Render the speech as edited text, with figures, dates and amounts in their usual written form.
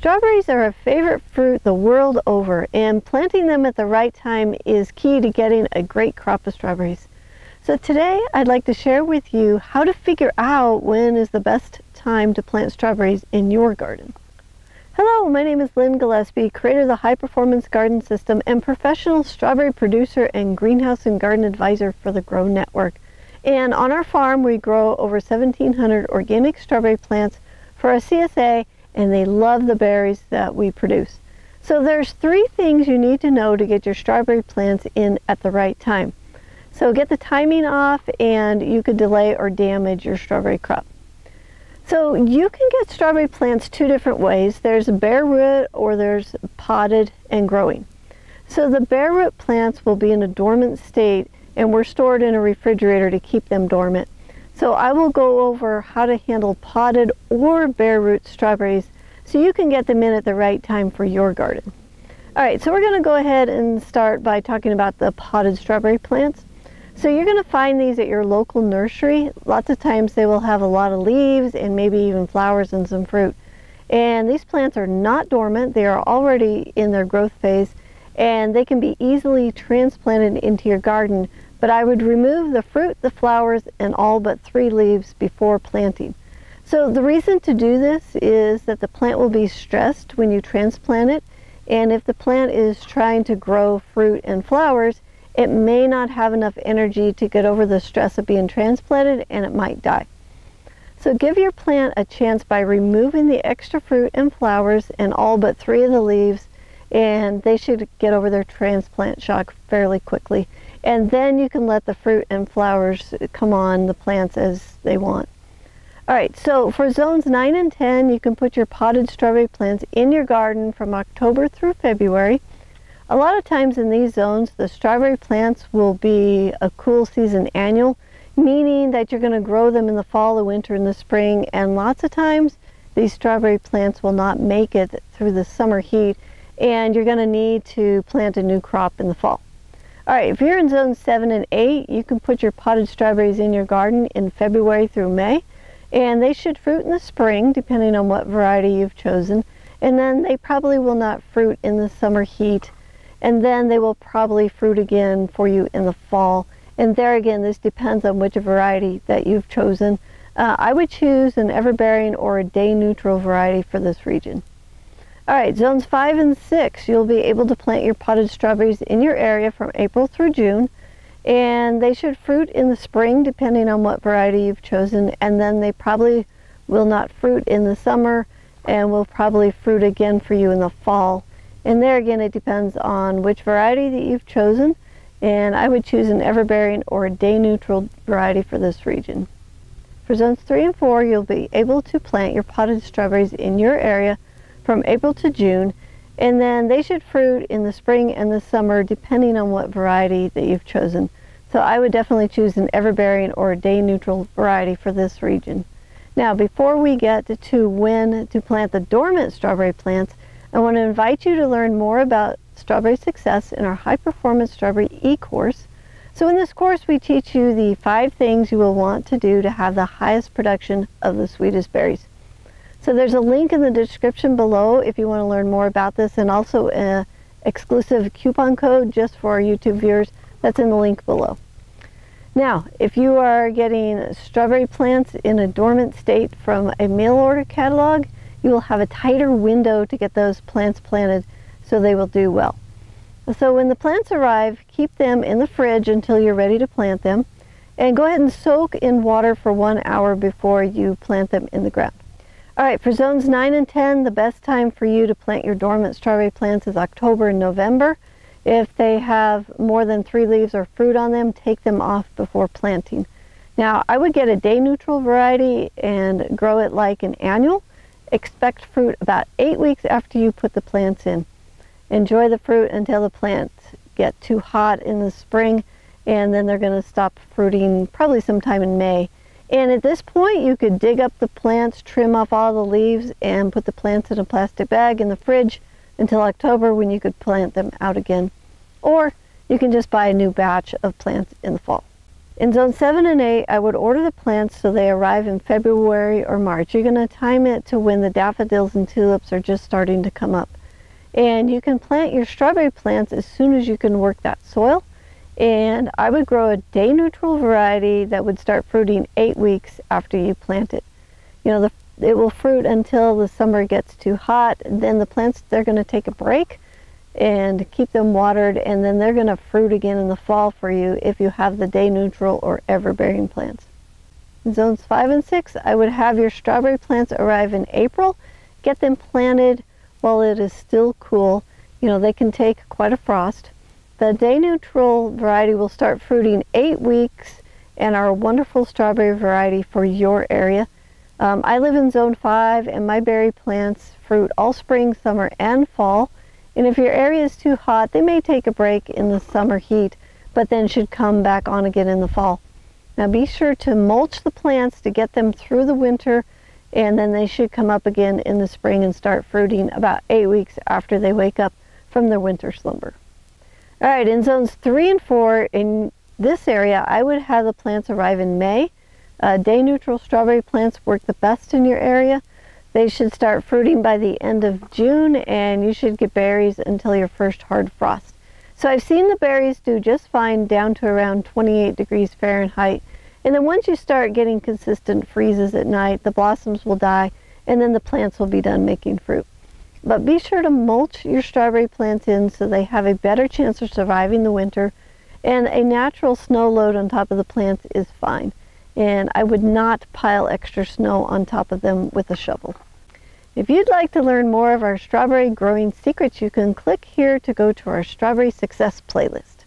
Strawberries are a favorite fruit the world over, and planting them at the right time is key to getting a great crop of strawberries. So today I'd like to share with you how to figure out when is the best time to plant strawberries in your garden. Hello, my name is Lynn Gillespie, creator of the High Performance Garden System and professional strawberry producer and greenhouse and garden advisor for the Grow Network. And on our farm we grow over 1,700 organic strawberry plants for a CSA, and they love the berries that we produce. So there's 3 things you need to know to get your strawberry plants in at the right time. So get the timing off and you could delay or damage your strawberry crop. So you can get strawberry plants 2 different ways. There's bare root or there's potted and growing. So the bare root plants will be in a dormant state and we're stored in a refrigerator to keep them dormant. So I will go over how to handle potted or bare root strawberries so you can get them in at the right time for your garden. Alright, so we're going to go ahead and start by talking about the potted strawberry plants. So you're going to find these at your local nursery. Lots of times they will have a lot of leaves and maybe even flowers and some fruit. And these plants are not dormant, they are already in their growth phase, and they can be easily transplanted into your garden. But I would remove the fruit, the flowers, and all but 3 leaves before planting. So the reason to do this is that the plant will be stressed when you transplant it, and if the plant is trying to grow fruit and flowers, it may not have enough energy to get over the stress of being transplanted and it might die. So give your plant a chance by removing the extra fruit and flowers and all but 3 of the leaves, and they should get over their transplant shock fairly quickly. And then you can let the fruit and flowers come on the plants as they want. Alright, so for zones 9 and 10, you can put your potted strawberry plants in your garden from October through February. A lot of times in these zones, the strawberry plants will be a cool season annual, meaning that you're going to grow them in the fall, the winter, and the spring, and lots of times these strawberry plants will not make it through the summer heat, and you're going to need to plant a new crop in the fall. Alright, if you're in zones 7 and 8, you can put your potted strawberries in your garden in February through May, and they should fruit in the spring depending on what variety you've chosen, and then they probably will not fruit in the summer heat, and then they will probably fruit again for you in the fall. And there again, this depends on which variety that you've chosen. I would choose an everbearing or a day neutral variety for this region. Alright, zones 5 and 6, you'll be able to plant your potted strawberries in your area from April through June, and they should fruit in the spring depending on what variety you've chosen, and then they probably will not fruit in the summer and will probably fruit again for you in the fall. And there again, it depends on which variety that you've chosen, and I would choose an everbearing or a day neutral variety for this region. For zones 3 and 4, you'll be able to plant your potted strawberries in your area from April to June, and then they should fruit in the spring and the summer depending on what variety that you've chosen. So I would definitely choose an everbearing or a day neutral variety for this region. Now before we get to when to plant the dormant strawberry plants, I want to invite you to learn more about strawberry success in our high performance strawberry e-course. So in this course we teach you the 5 things you will want to do to have the highest production of the sweetest berries. So there's a link in the description below if you want to learn more about this, and also an exclusive coupon code just for our YouTube viewers that's in the link below. Now, if you are getting strawberry plants in a dormant state from a mail order catalog, you will have a tighter window to get those plants planted so they will do well. So when the plants arrive, keep them in the fridge until you're ready to plant them, and go ahead and soak in water for 1 hour before you plant them in the ground. Alright, for zones 9 and 10, the best time for you to plant your dormant strawberry plants is October and November. If they have more than 3 leaves or fruit on them, take them off before planting. Now, I would get a day neutral variety and grow it like an annual. Expect fruit about 8 weeks after you put the plants in. Enjoy the fruit until the plants get too hot in the spring, and then they're going to stop fruiting probably sometime in May. And at this point you could dig up the plants, trim off all the leaves, and put the plants in a plastic bag in the fridge until October when you could plant them out again. Or you can just buy a new batch of plants in the fall. In zone 7 and 8, I would order the plants so they arrive in February or March. You're going to time it to when the daffodils and tulips are just starting to come up. And you can plant your strawberry plants as soon as you can work that soil. And I would grow a day neutral variety that would start fruiting 8 weeks after you plant it. You know, it will fruit until the summer gets too hot. Then the plants, they're going to take a break and keep them watered, and then they're going to fruit again in the fall for you if you have the day neutral or ever bearing plants. In zones 5 and 6, I would have your strawberry plants arrive in April. Get them planted while it is still cool. You know, they can take quite a frost. The day neutral variety will start fruiting 8 weeks and are a wonderful strawberry variety for your area. I live in zone 5, and my berry plants fruit all spring, summer, and fall. And if your area is too hot, they may take a break in the summer heat, but then should come back on again in the fall. Now be sure to mulch the plants to get them through the winter, and then they should come up again in the spring and start fruiting about 8 weeks after they wake up from their winter slumber. All right, in zones 3 and 4, in this area, I would have the plants arrive in May. Day neutral strawberry plants work the best in your area. They should start fruiting by the end of June, and you should get berries until your first hard frost. So I've seen the berries do just fine down to around 28 degrees Fahrenheit. And then once you start getting consistent freezes at night, the blossoms will die, and then the plants will be done making fruit. But be sure to mulch your strawberry plants in so they have a better chance of surviving the winter. And a natural snow load on top of the plants is fine. And I would not pile extra snow on top of them with a shovel. If you'd like to learn more of our strawberry growing secrets, you can click here to go to our Strawberry Success playlist.